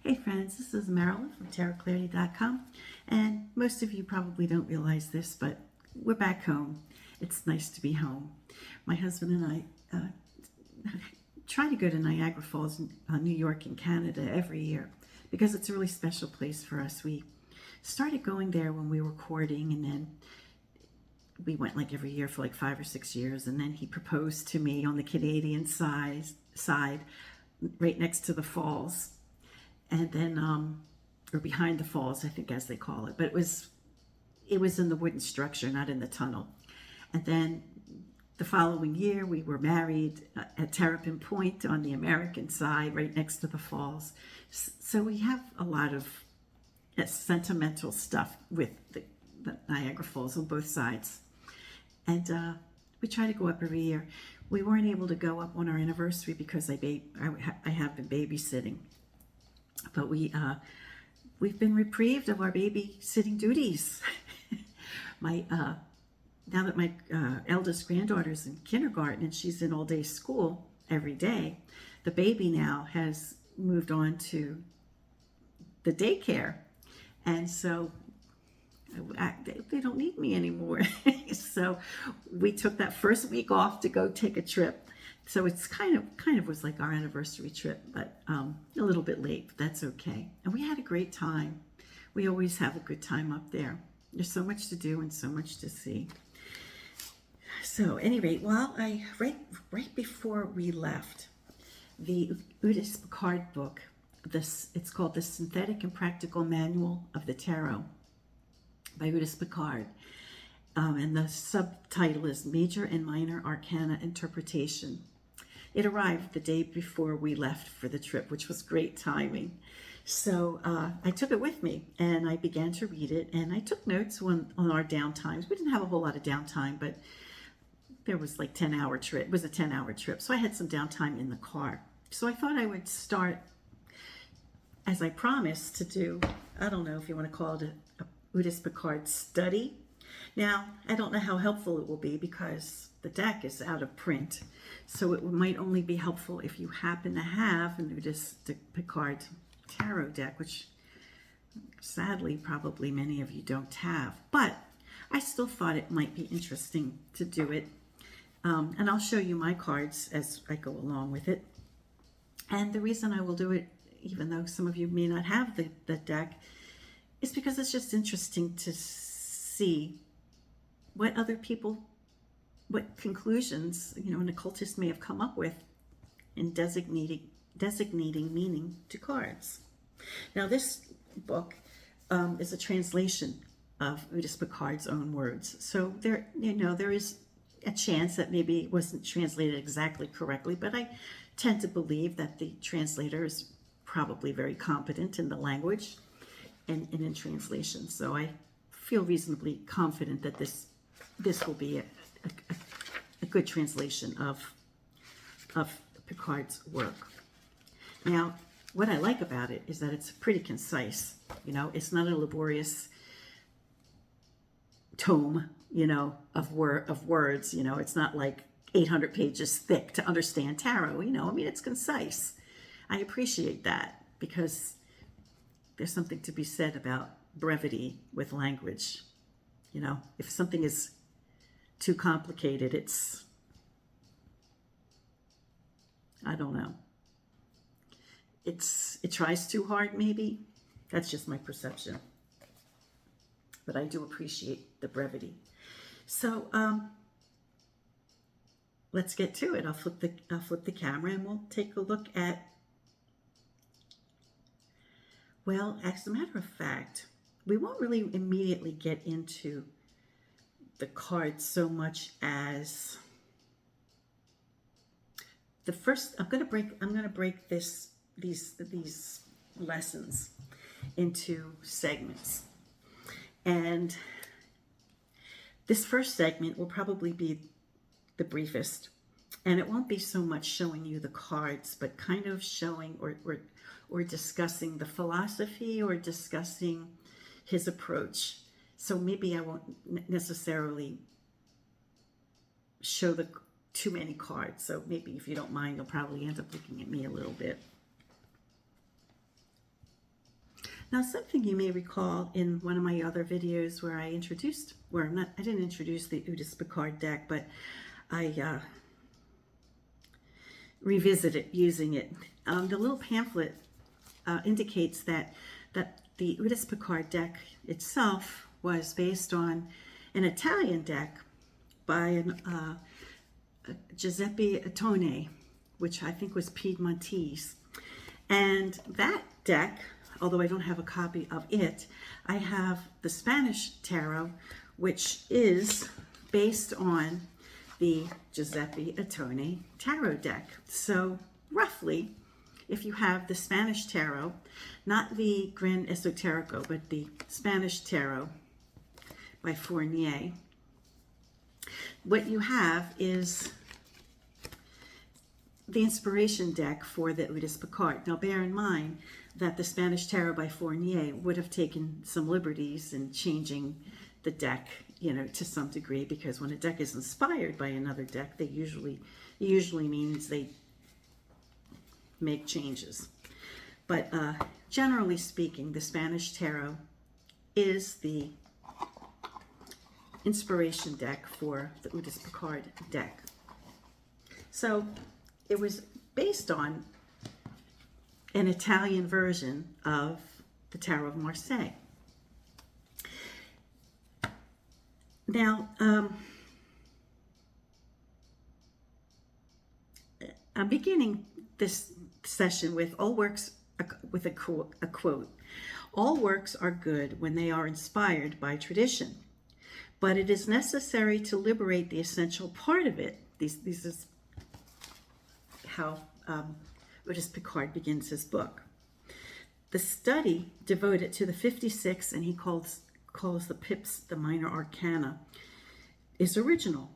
Hey friends, this is Marilyn from tarotclarity.com, and most of you probably don't realize this, but we're back home. It's nice to be home. My husband and I try to go to Niagara Falls, New York and Canada every year because it's a really special place for us. We started going there when we were courting, and then we went like every year for like 5 or 6 years, and then he proposed to me on the Canadian side right next to the falls. And then, or behind the falls, I think, as they call it. But it was in the wooden structure, not in the tunnel. And then the following year, we were married at Terrapin Point on the American side, right next to the falls. So we have a lot of sentimental stuff with the Niagara Falls on both sides. And we try to go up every year. We weren't able to go up on our anniversary because I have been babysitting. But we've been reprieved of our babysitting duties. Now that my eldest granddaughter's in kindergarten and she's in all-day school every day, the baby now has moved on to the daycare, and so they don't need me anymore. So we took that first week off to go take a trip. So it's kind of was like our anniversary trip, but a little bit late, but that's okay. And we had a great time. We always have a good time up there. There's so much to do and so much to see. So at any rate, right before we left, the Eudes Picard book, it's called The Synthetic and Practical Manual of the Tarot by Eudes Picard. And the subtitle is Major and Minor Arcana Interpretation. It arrived the day before we left for the trip, which was great timing. So I took it with me and I began to read it, and I took notes on our downtimes. We didn't have a whole lot of downtime, but there was like 10-hour trip. It was a 10-hour trip. So I had some downtime in the car. So I thought I would start, as I promised to do, I don't know if you want to call it a Eudes Picard study. Now, I don't know how helpful it will be because the deck is out of print. So it might only be helpful if you happen to have an Eudes Picard tarot deck, which sadly probably many of you don't have. But I still thought it might be interesting to do it. And I'll show you my cards as I go along with it. And the reason I will do it, even though some of you may not have the deck, is because it's just interesting to see what other people, what conclusions, an occultist may have come up with in designating meaning to cards. Now, this book is a translation of Eudes Picard's own words. So there is a chance that maybe it wasn't translated exactly correctly, but I tend to believe that the translator is probably very competent in the language and in translation. So I feel reasonably confident that this will be a good translation of Picard's work. Now, what I like about it is that it's pretty concise. It's not a laborious tome, of words. It's not like 800 pages thick to understand tarot. It's concise. I appreciate that because there's something to be said about brevity with language. If something is too complicated, I don't know. It tries too hard, maybe. That's just my perception. But I do appreciate the brevity. So let's get to it. I'll flip the camera and we'll take a look at. Well, as a matter of fact, we won't really immediately get into the cards so much as the first. I'm going to break these lessons into segments, and this first segment will probably be the briefest, and it won't be so much showing you the cards, but kind of showing or discussing the philosophy or discussing his approach. So maybe I won't necessarily show too many cards. So maybe if you don't mind, you'll probably end up looking at me a little bit. Now, something you may recall in one of my other videos where I didn't introduce the Eudes Picard deck, but I revisited using it. The little pamphlet indicates that the Eudes Picard deck itself was based on an Italian deck by Giuseppe Ottone, which I think was Piedmontese. And that deck, although I don't have a copy of it, I have the Spanish tarot, which is based on the Giuseppe Ottone tarot deck. So roughly, if you have the Spanish tarot, not the Gran Esoterico, but the Spanish tarot by Fournier, what you have is the inspiration deck for the Eudes Picard. Now bear in mind that the Spanish tarot by Fournier would have taken some liberties in changing the deck, to some degree, because when a deck is inspired by another deck, it usually means they make changes. But generally speaking, the Spanish tarot is the inspiration deck for the Eudes Picard deck. So it was based on an Italian version of the Tarot of Marseille. Now, I'm beginning this session with a quote. All works are good when they are inspired by tradition, but it is necessary to liberate the essential part of it. This is how Eudes Picard begins his book. The study devoted to the 56, and he calls the pips the minor arcana, is original.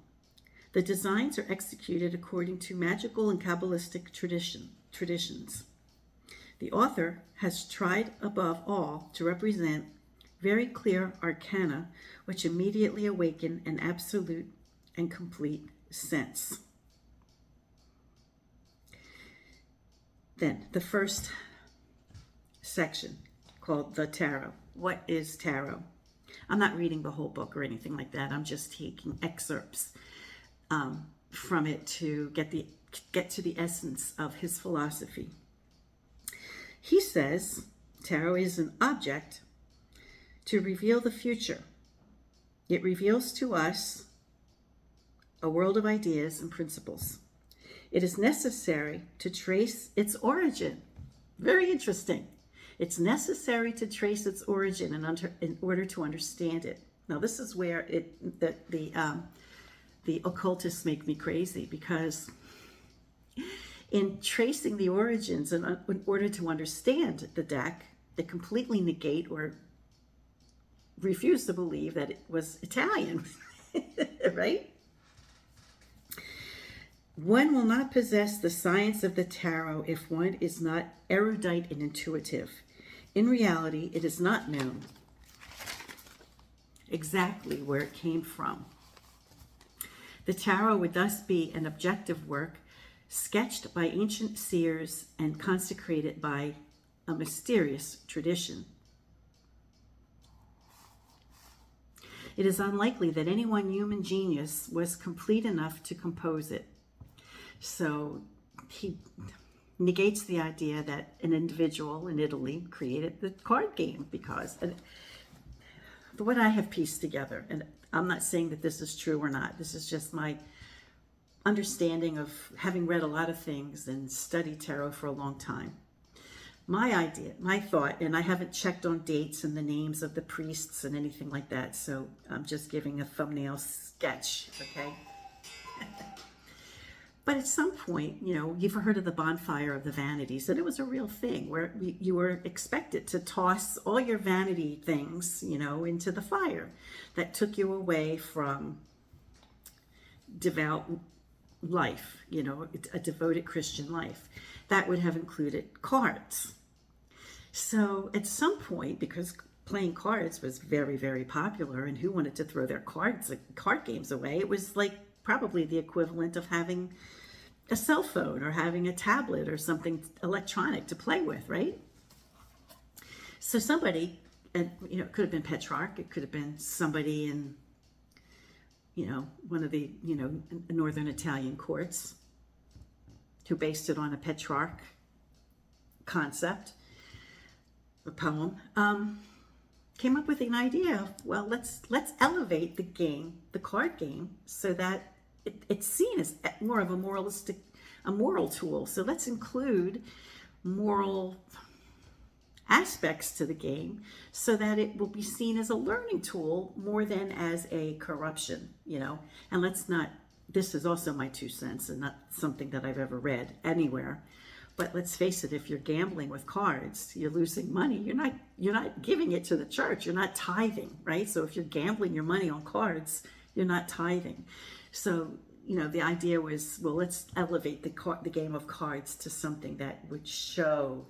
The designs are executed according to magical and Kabbalistic traditions. The author has tried above all to represent very clear arcana which immediately awaken an absolute and complete sense. Then the first section, called the Tarot. What is tarot? I'm not reading the whole book or anything like that. I'm just taking excerpts from it to get to the essence of his philosophy. He says tarot is an object to reveal the future. It reveals to us a world of ideas and principles. It is necessary to trace its origin. Very interesting. It's necessary to trace its origin in order to understand it. Now, this is where the occultists make me crazy, because in tracing the origins and in order to understand the deck, they completely negate or refuse to believe that it was Italian, right? One will not possess the science of the tarot if one is not erudite and intuitive. In reality, it is not known exactly where it came from. The tarot would thus be an objective work sketched by ancient seers and consecrated by a mysterious tradition. It is unlikely that any one human genius was complete enough to compose it. So he negates the idea that an individual in Italy created the card game, because what I have pieced together, and I'm not saying that this is true or not, this is just my understanding of having read a lot of things and studied tarot for a long time. My idea, my thought, and I haven't checked on dates and the names of the priests and anything like that, so I'm just giving a thumbnail sketch, okay? But at some point, you've heard of the bonfire of the vanities, and it was a real thing where you were expected to toss all your vanity things, into the fire that took you away from devout life, a devoted Christian life. That would have included cards. So at some point, because playing cards was very, very popular, and who wanted to throw their card games away, it was like probably the equivalent of having a cell phone or having a tablet or something electronic to play with, right? So somebody, and it could have been Petrarch, it could have been somebody in, one of the, northern Italian courts who based it on a Petrarch concept, a poem, came up with an idea of, well, let's elevate the card game, so that it's seen as more of a moral tool. So let's include moral aspects to the game so that it will be seen as a learning tool more than as a corruption, and this is also my 2 cents and not something that I've ever read anywhere. But let's face it, if you're gambling with cards, you're losing money. You're not giving it to the church. You're not tithing, right? So if you're gambling your money on cards, you're not tithing. So, the idea was, well, let's elevate the game of cards to something that would show,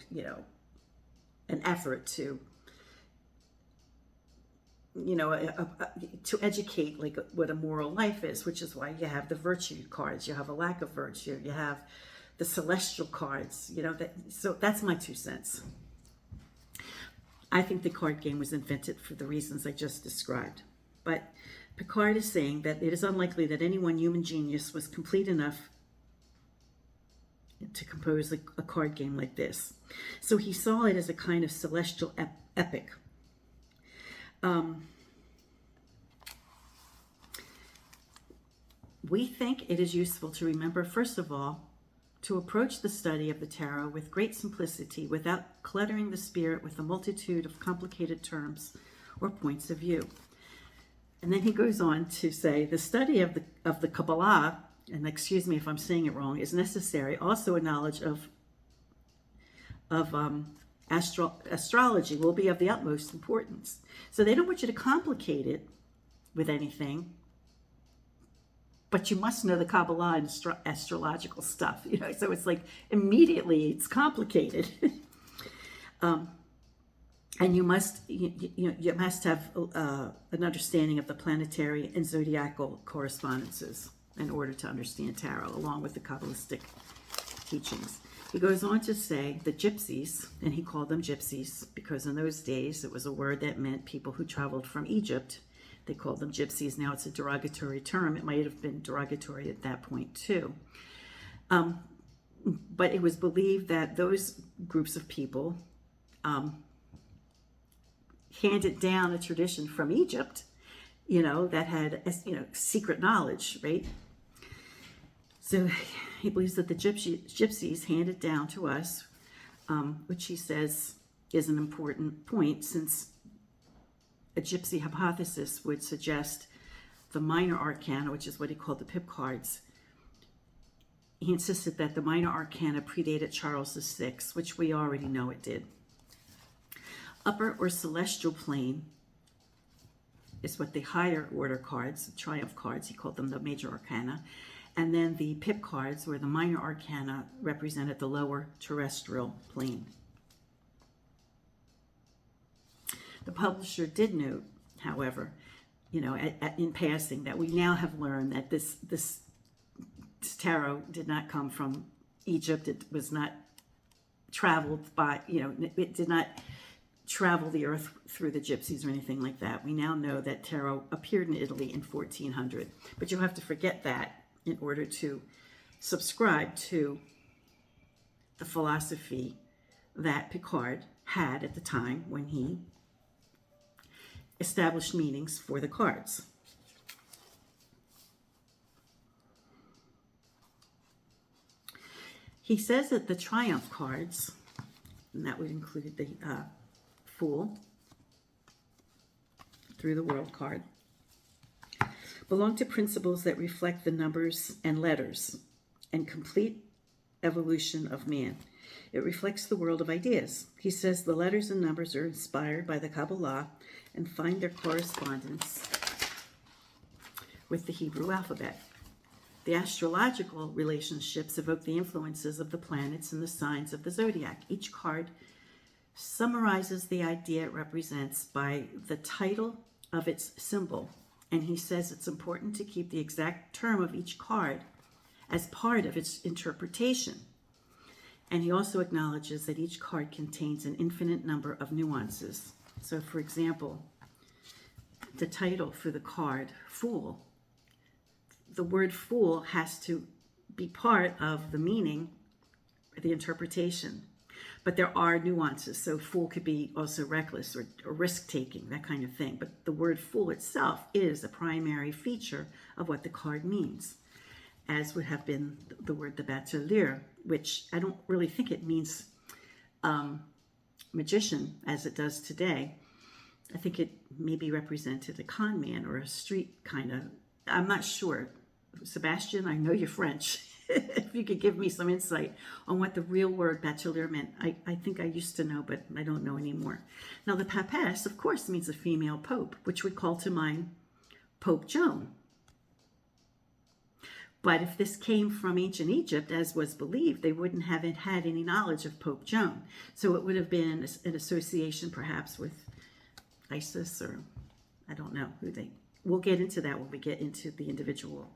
an effort to, to educate like what a moral life is, which is why you have the virtue cards, you have a lack of virtue, you have the celestial cards, so that's my 2 cents. I think the card game was invented for the reasons I just described. But Picard is saying that it is unlikely that any one human genius was complete enough to compose a card game like this. So he saw it as a kind of celestial epic. We think it is useful to remember, first of all, to approach the study of the tarot with great simplicity without cluttering the spirit with a multitude of complicated terms or points of view. And then he goes on to say, the study of the Kabbalah, and excuse me if I'm saying it wrong, is necessary. Also a knowledge of astrology will be of the utmost importance. So they don't want you to complicate it with anything, but you must know the Kabbalah and astrological stuff, so it's like immediately it's complicated. And you must have an understanding of the planetary and zodiacal correspondences in order to understand tarot, along with the Kabbalistic teachings. He goes on to say the gypsies, and he called them gypsies because in those days it was a word that meant people who traveled from Egypt. They called them gypsies. Now it's a derogatory term. It might have been derogatory at that point too. But it was believed that those groups of people handed down a tradition from Egypt, that had, secret knowledge, right? So he believes that the gypsies handed down to us, which he says is an important point, since a gypsy hypothesis would suggest the minor arcana, which is what he called the pip cards. He insisted that the minor arcana predated Charles VI, which we already know it did. Upper or celestial plane is what the higher order cards, the triumph cards, he called them the major arcana. And then the pip cards, where the minor arcana represented the lower terrestrial plane. The publisher did note, however, in passing, that we now have learned that this tarot did not come from Egypt. It was not traveled by, it did not travel the earth through the gypsies or anything like that. We now know that tarot appeared in Italy in 1400. But you'll have to forget that in order to subscribe to the philosophy that Picard had at the time when he established meanings for the cards. He says that the triumph cards, and that would include the Fool through the World card, belong to principles that reflect the numbers and letters and complete evolution of man. It reflects the world of ideas. He says the letters and numbers are inspired by the Kabbalah and find their correspondence with the Hebrew alphabet. The astrological relationships evoke the influences of the planets and the signs of the zodiac. Each card summarizes the idea it represents by the title of its symbol. And he says it's important to keep the exact term of each card as part of its interpretation. And he also acknowledges that each card contains an infinite number of nuances. So, for example, the title for the card, Fool. The word fool has to be part of the meaning, the interpretation. But there are nuances. So fool could be also reckless or risk-taking, that kind of thing. But the word fool itself is a primary feature of what the card means, as would have been the word the bateleur, which I don't really think it means magician as it does today. I think it maybe represented a con man or a street kind of, I'm not sure. Sebastian, I know you're French. If you could give me some insight on what the real word bateleur meant. I think I used to know, but I don't know anymore. Now, the papesse, of course, means a female pope, which would call to mind Pope Joan. But if this came from ancient Egypt, as was believed, they wouldn't have had any knowledge of Pope Joan. So it would have been an association perhaps with Isis, or I don't know who they... We'll get into that when we get into the individual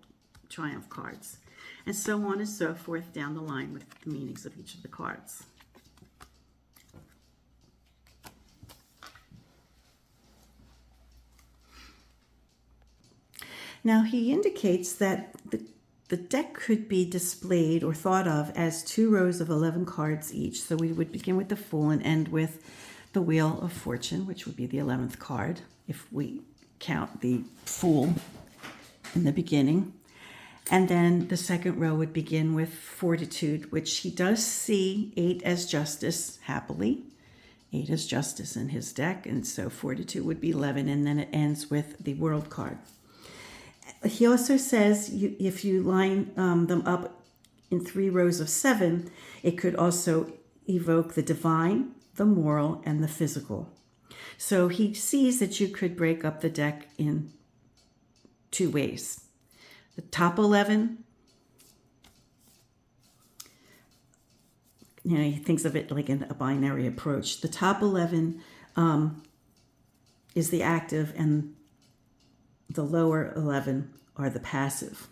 triumph cards. And so on and so forth down the line with the meanings of each of the cards. Now he indicates that the deck could be displayed or thought of as 2 rows of 11 cards each. So we would begin with the Fool and end with the Wheel of Fortune, which would be the 11th card, if we count the Fool in the beginning. And then the second row would begin with Fortitude, which he does see 8 as justice, happily. 8 as justice in his deck, and so Fortitude would be 11, and then it ends with the World card. He also says if you line them up in 3 rows of 7, it could also evoke the divine, the moral, and the physical. So he sees that you could break up the deck in 2 ways. The top 11, he thinks of it like in a binary approach. The top 11 is the active, and the lower 11 are the passive.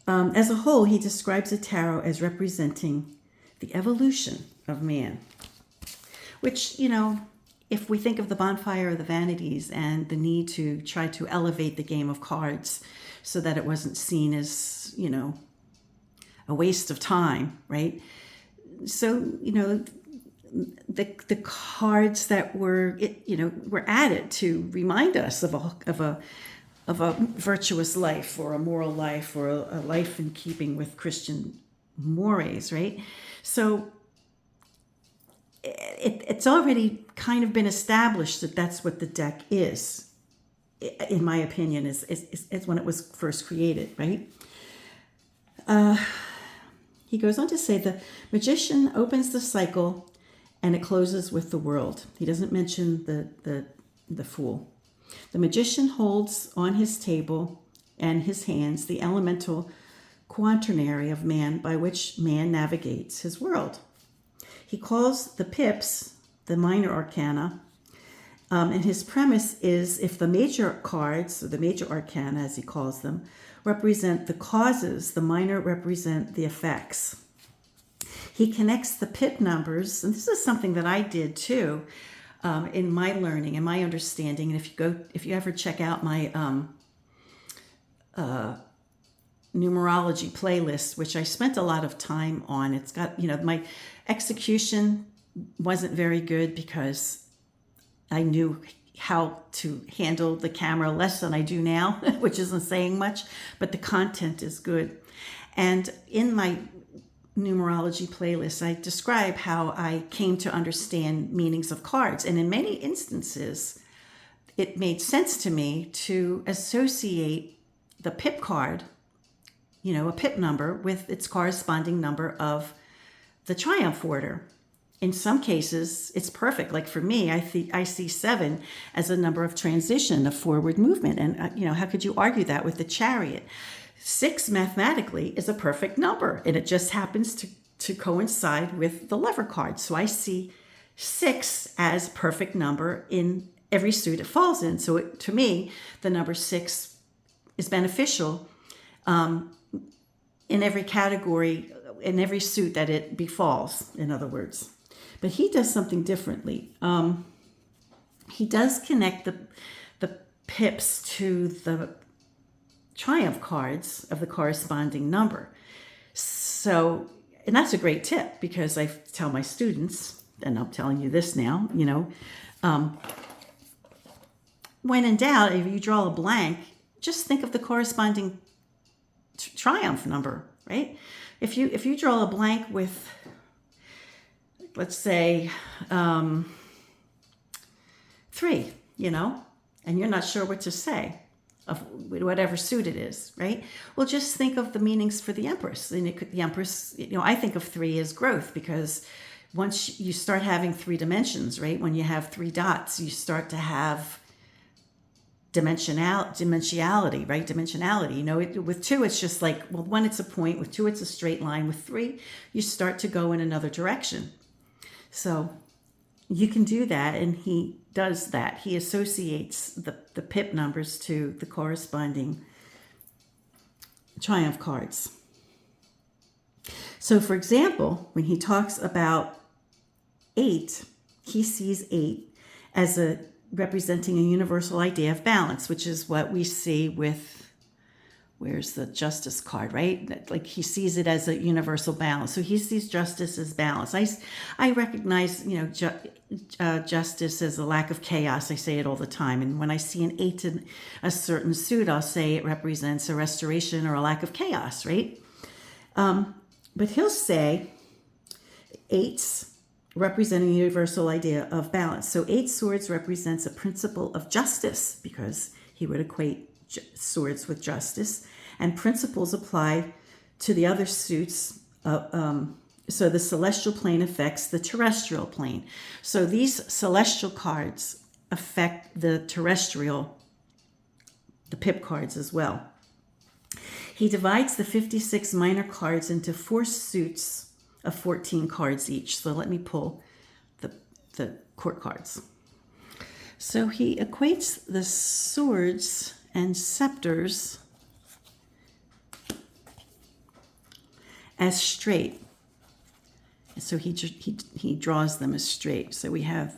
As a whole, he describes the tarot as representing the evolution of man, which, if we think of the bonfire of the vanities and the need to try to elevate the game of cards so that it wasn't seen as, a waste of time, right? So, the cards that were added to remind us of a virtuous life, or a moral life, or a life in keeping with Christian mores, right? So it's already kind of been established that that's what the deck is, in my opinion, is when it was first created, right? He goes on to say the magician opens the cycle and it closes with the world. He doesn't mention the Fool. The magician holds on his table and his hands the elemental quaternary of man by which man navigates his world. He calls the pips the minor arcana, and his premise is if the major cards, or the major arcana as he calls them, represent the causes, the minor represent the effects. He connects the pip numbers, and this is something that I did too in my learning and my understanding. And if you ever check out my numerology playlist, which I spent a lot of time on, it's got, my execution wasn't very good because I knew how to handle the camera less than I do now, which isn't saying much, but the content is good. And in my numerology playlist, I describe how I came to understand meanings of cards. And in many instances, it made sense to me to associate the pip card, a pip number, with its corresponding number of the triumph order. In some cases, it's perfect. Like for me, I see 7 as a number of transition, of forward movement. And, how could you argue that with the Chariot? 6 mathematically is a perfect number, and it just happens to coincide with the Lover card. So I see 6 as perfect number in every suit it falls in. So to me, the number 6 is beneficial in every category in every suit that it befalls, in other words. But he does something differently. He does connect the pips to the triumph cards of the corresponding number. So, and that's a great tip, because I tell my students, and I'm telling you this now, when in doubt, if you draw a blank, just think of the corresponding triumph number, right? If you draw a blank with, let's say, 3, and you're not sure what to say of whatever suit it is, right? Well, just think of the meanings for the Empress. And the Empress, I think of 3 as growth, because once you start having 3 dimensions, right? When you have 3 dots, you start to have dimensionality, right? Dimensionality. With 2, it's just like, well, 1, it's a point. With 2, it's a straight line. With 3, you start to go in another direction. So you can do that, and he does that. He associates the pip numbers to the corresponding triumph cards. So, for example, when he talks about 8, he sees 8 as representing a universal idea of balance, which is what we see with, where's the justice card, right? Like he sees it as a universal balance. So he sees justice as balance. I recognize, justice as a lack of chaos. I say it all the time. And when I see an 8 in a certain suit, I'll say it represents a restoration or a lack of chaos, right? But he'll say 8s representing a universal idea of balance. So 8 swords represents a principle of justice, because he would equate swords with justice, and principles apply to the other suits. So the celestial plane affects the terrestrial plane. So these celestial cards affect the pip cards as well. He divides the 56 minor cards into 4 suits of 14 cards each. So let me pull the court cards. So he equates the swords and scepters as straight. So he draws them as straight. So we have,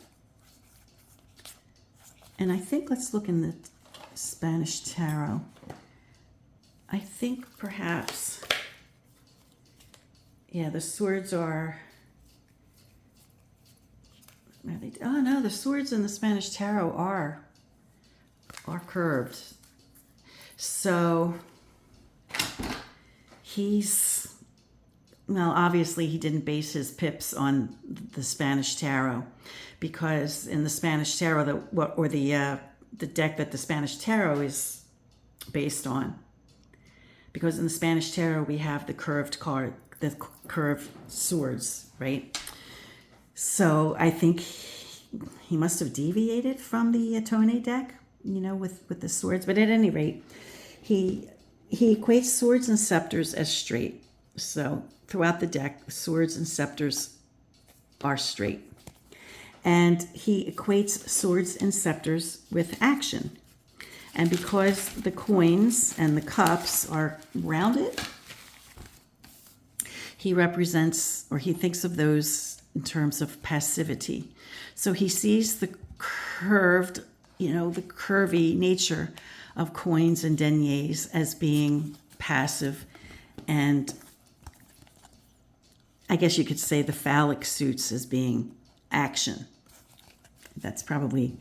and I think, let's look in the Spanish tarot. I think perhaps, the swords are, the swords in the Spanish tarot are curved. So obviously he didn't base his pips on the Spanish tarot, because in the Spanish tarot, the deck that the Spanish tarot is based on, because in the Spanish tarot we have the curved swords, right? So I think he must have deviated from the Tone deck, with the swords. But at any rate, he equates swords and scepters as straight. So throughout the deck, swords and scepters are straight. And he equates swords and scepters with action. And because the coins and the cups are rounded, he thinks of those in terms of passivity. So he sees the curved, the curvy nature of coins and deniers as being passive, and I guess you could say the phallic suits as being action. That's probably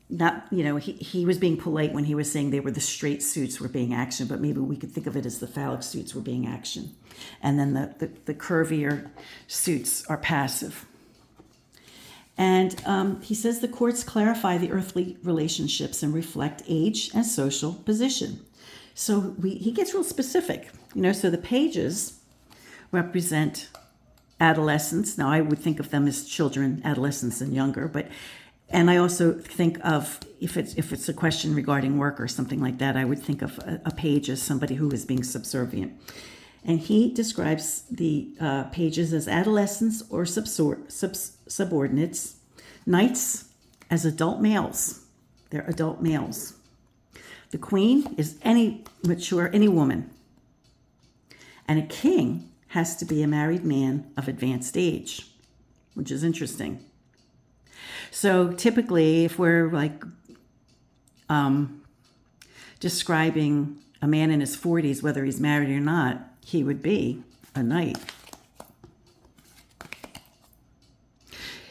not, he was being polite when he was saying they were the straight suits were being action, but maybe we could think of it as the phallic suits were being action. And then the curvier suits are passive. And he says the courts clarify the earthly relationships and reflect age and social position. So he gets real specific, so the pages represent adolescents. Now I would think of them as children, adolescents, and younger, and I also think of, if it's a question regarding work or something like that, I would think of a page as somebody who is being subservient. And he describes the pages as adolescents or subordinates, knights as adult males. They're adult males. The queen is any woman. And a king has to be a married man of advanced age, which is interesting. So typically, if we're like describing a man in his 40s, whether he's married or not, he would be a knight.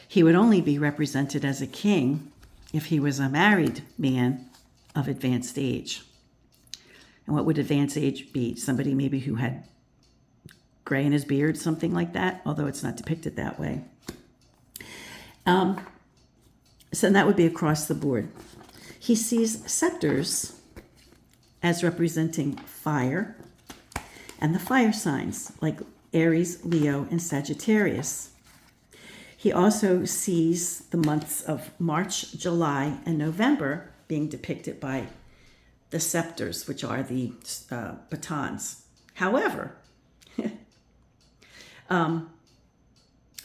He would only be represented as a king if he was a married man of advanced age. And what would advanced age be? Somebody maybe who had gray in his beard, something like that, although it's not depicted that way. So that would be across the board. He sees scepters as representing fire and the fire signs like Aries, Leo, and Sagittarius. He also sees the months of March, July, and November being depicted by the scepters, which are the batons. However,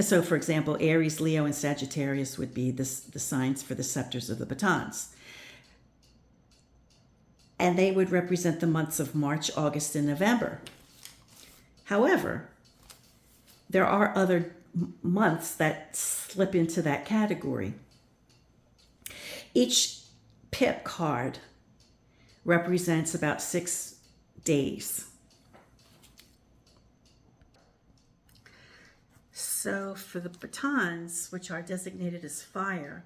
so for example, Aries, Leo, and Sagittarius would be the signs for the scepters of the batons. And they would represent the months of March, August, and November. However, there are other months that slip into that category. Each pip card represents about 6 days. So for the batons, which are designated as fire,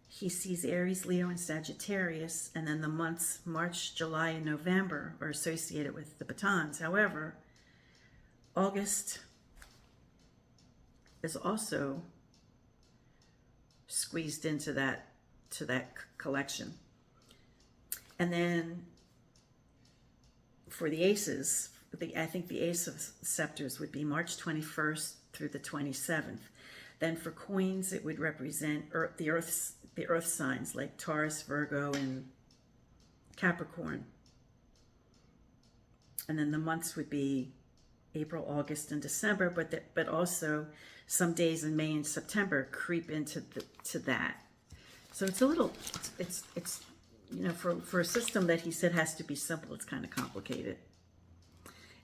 he sees Aries, Leo, and Sagittarius, and then the months March, July, and November are associated with the batons. However, August is also squeezed into that collection. And then for the aces, I think the ace of scepters would be March 21st through the 27th. Then for coins, it would represent the earth signs like Taurus, Virgo, and Capricorn. And then the months would be April, August, and December, but also some days in May and September creep into that. So it's a little, it's for a system that he said has to be simple, it's kind of complicated.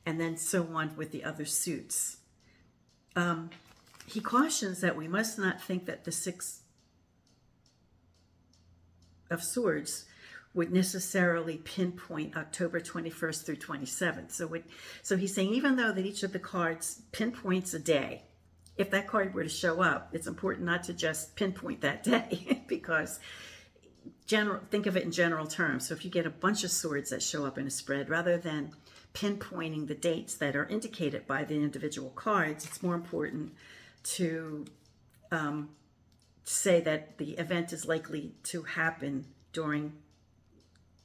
And then so on with the other suits. He cautions that we must not think that the 6 of Swords would necessarily pinpoint October 21st through 27th. So he's saying even though that each of the cards pinpoints a day, if that card were to show up, it's important not to just pinpoint that day because think of it in general terms. So if you get a bunch of swords that show up in a spread, rather than pinpointing the dates that are indicated by the individual cards, it's more important to say that the event is likely to happen during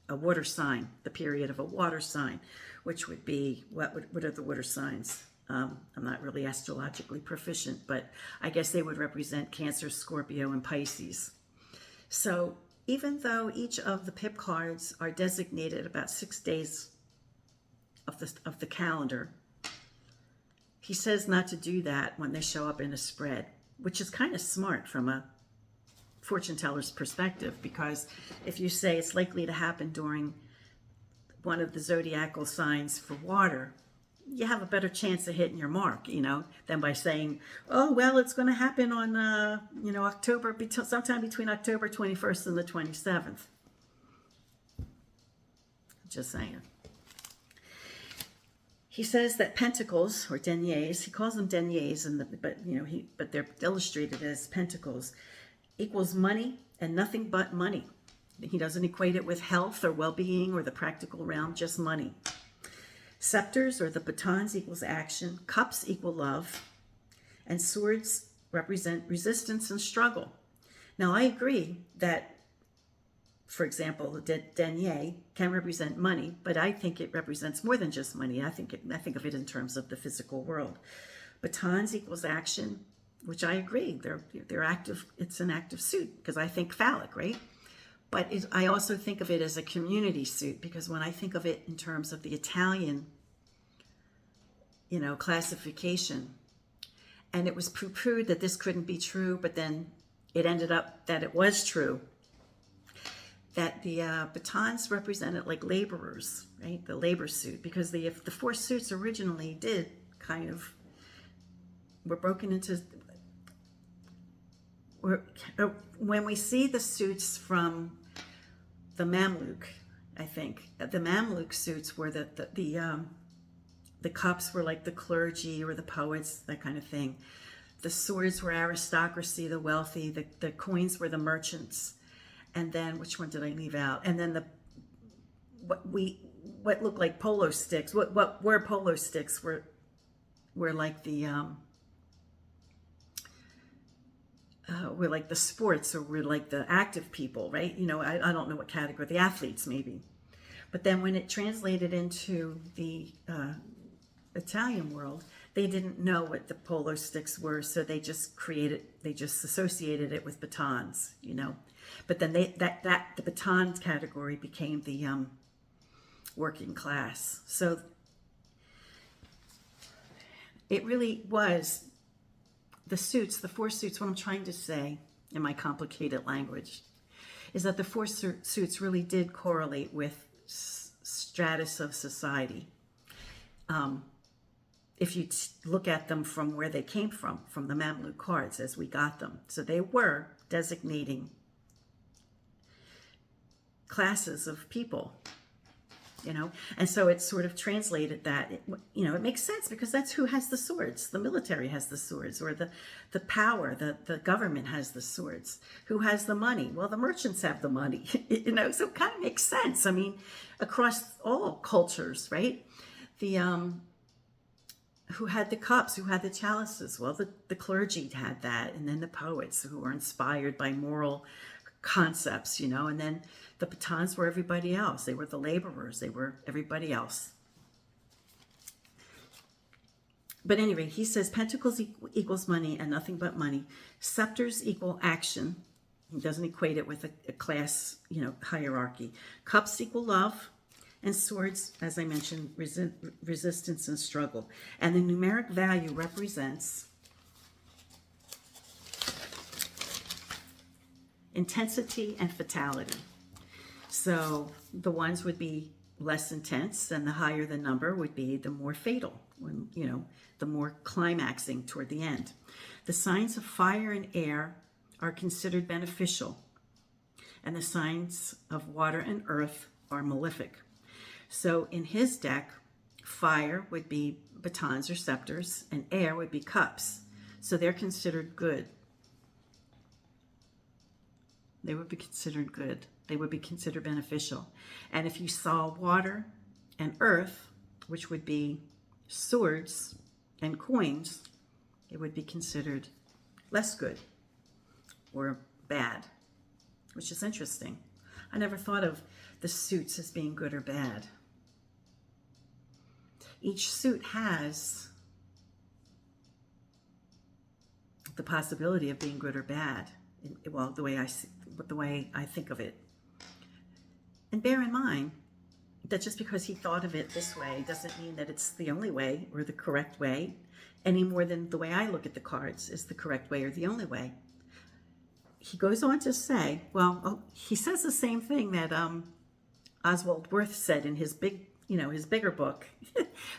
a water sign, the period of a water sign, which would be, what are the water signs? I'm not really astrologically proficient, but I guess they would represent Cancer, Scorpio, and Pisces. So even though each of the pip cards are designated about 6 days of the calendar, he says not to do that when they show up in a spread, which is kind of smart from a fortune teller's perspective, because if you say it's likely to happen during one of the zodiacal signs for water, you have a better chance of hitting your mark, than by saying, oh, well, it's going to happen on, October, sometime between October 21st and the 27th. Just saying. He says that pentacles, or deniers, he calls them deniers, but they're illustrated as pentacles, equals money and nothing but money. He doesn't equate it with health or well-being or the practical realm, just money. Scepters, or the batons, equals action. Cups equal love. And swords represent resistance and struggle. Now, I agree that, for example, the denier can represent money, but I think it represents more than just money. I think of it in terms of the physical world. Batons equals action, which I agree. They're active. It's an active suit because I think phallic, right? But I also think of it as a community suit, because when I think of it in terms of the Italian, classification, and it was poo-pooed that this couldn't be true, but then it ended up that it was true. that the batons represented like laborers, right? The labor suit, because the four suits originally did kind of were broken into. When we see the suits from the Mamluk, I think the Mamluk suits were the cups were like the clergy or the poets, that kind of thing. The swords were aristocracy, the wealthy. The coins were the merchants. And then, which one did I leave out? And then what looked like polo sticks. What were polo sticks were like the we're like the sports, or we're like the active people, right? You know, I don't know what category, the athletes maybe. But then when it translated into the Italian world, they didn't know what the polo sticks were, so they just associated it with batons, you know. But then the batons category became the working class. So it really was the suits, the four suits. What I'm trying to say in my complicated language is that the four suits really did correlate with stratus of society. If you look at them from where they came from the Mamluk cards as we got them. So they were designating classes of people, you know, and so it sort of translated that, you know, it makes sense because that's who has the swords. The military has the swords, or the power, the government has the swords. Who has the money? Well, the merchants have the money, you know, so it kind of makes sense. I mean, across all cultures, right? Who had the cups, who had the chalices? Well, the clergy had that, and then the poets who were inspired by moral concepts, you know, and then the batons were everybody else. They were the laborers. They were everybody else. But anyway, he says pentacles equals money and nothing but money. Scepters equal action. He doesn't equate it with a class, you know, hierarchy. Cups equal love. And swords, as I mentioned, resistance and struggle. And the numeric value represents intensity and fatality. So the ones would be less intense, and the higher the number would be, the more fatal, when, you know, the more climaxing toward the end. The signs of fire and air are considered beneficial, and the signs of water and earth are malefic. So in his deck, fire would be batons or scepters, and air would be cups. So they're considered good. They would be considered good. They would be considered beneficial. And if you saw water and earth, which would be swords and coins, it would be considered less good or bad, which is interesting. I never thought of the suits as being good or bad. Each suit has the possibility of being good or bad. Well, the way I think of it. And bear in mind that just because he thought of it this way doesn't mean that it's the only way or the correct way, any more than the way I look at the cards is the correct way or the only way. He goes on to say, he says the same thing that Oswald Wirth said in his bigger book.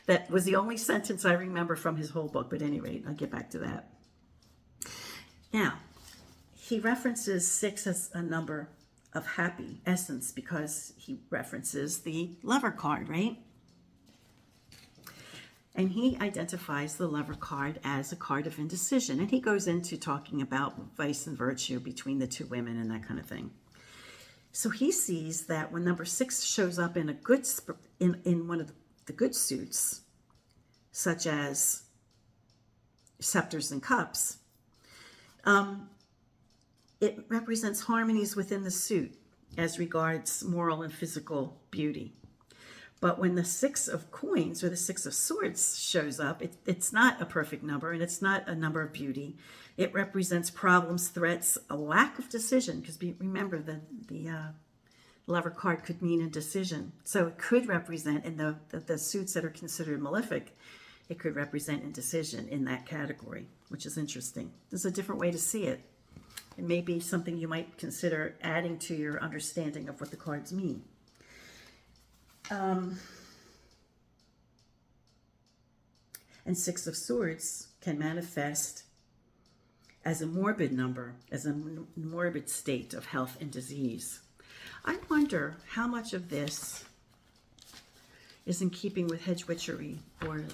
That was the only sentence I remember from his whole book, but at any rate, I'll get back to that. Now, he references 6 as a number of happy essence because he references the Lover card, right? And he identifies the Lover card as a card of indecision. And he goes into talking about vice and virtue between the two women and that kind of thing. So he sees that when number 6 shows up in in one of the good suits, such as scepters and cups, it represents harmonies within the suit as regards moral and physical beauty. But when the 6 of coins or the 6 of swords shows up, it's not a perfect number, and it's not a number of beauty. It represents problems, threats, a lack of decision, because remember the Lover card could mean indecision. So it could represent, in the suits that are considered malefic, it could represent indecision in that category, which is interesting. There's a different way to see it. It may be something you might consider adding to your understanding of what the cards mean. And Six of Swords can manifest as a morbid number, as a morbid state of health and disease. I wonder how much of this is in keeping with hedge witchery, or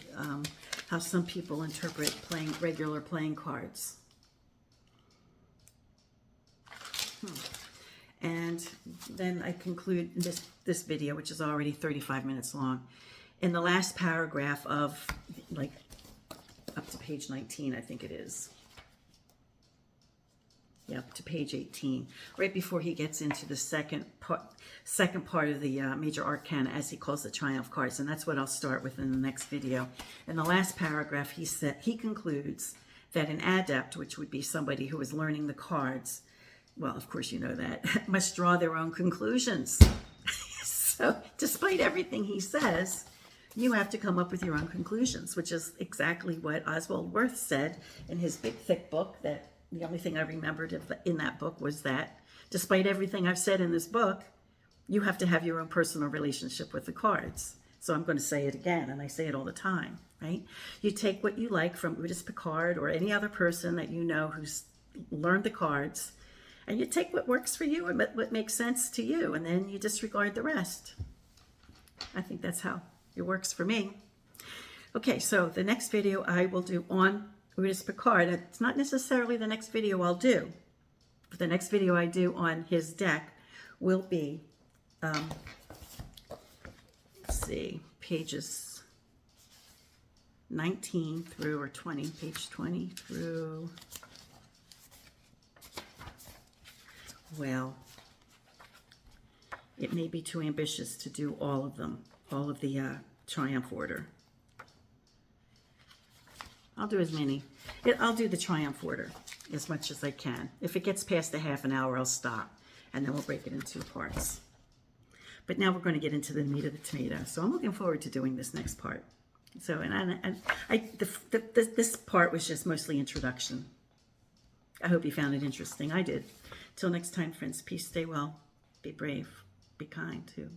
how some people interpret regular playing cards. And then I conclude this video, which is already 35 minutes long, in the last paragraph of, like, up to page 19, I think it is. Yep, to page 18, right before he gets into the second part of the major arcana, as he calls the triumph cards, and that's what I'll start with in the next video. In the last paragraph, he concludes that an adept, which would be somebody who is learning the cards, well, of course you know that, must draw their own conclusions. So, despite everything he says, you have to come up with your own conclusions, which is exactly what Oswald Wirth said in his big, thick book. That the only thing I remembered in that book was that, despite everything I've said in this book, you have to have your own personal relationship with the cards. So I'm going to say it again, and I say it all the time, right? You take what you like from Eudes Picard or any other person that you know who's learned the cards, and you take what works for you and what makes sense to you, and then you disregard the rest. I think that's how it works for me. Okay, so the next video I will do on Eudes Picard. It's not necessarily the next video I'll do, but the next video I do on his deck will be, let's see, pages 19 through, or 20, page 20 through, well, it may be too ambitious to do all of them, all of the triumph order. I'll do as many. I'll do the triumph order as much as I can. If it gets past a half an hour, I'll stop, and then we'll break it into 2 parts. But now we're going to get into the meat of the tomato. So I'm looking forward to doing this next part. So, this part was just mostly introduction. I hope you found it interesting. I did. Till next time, friends. Peace. Stay well. Be brave. Be kind too.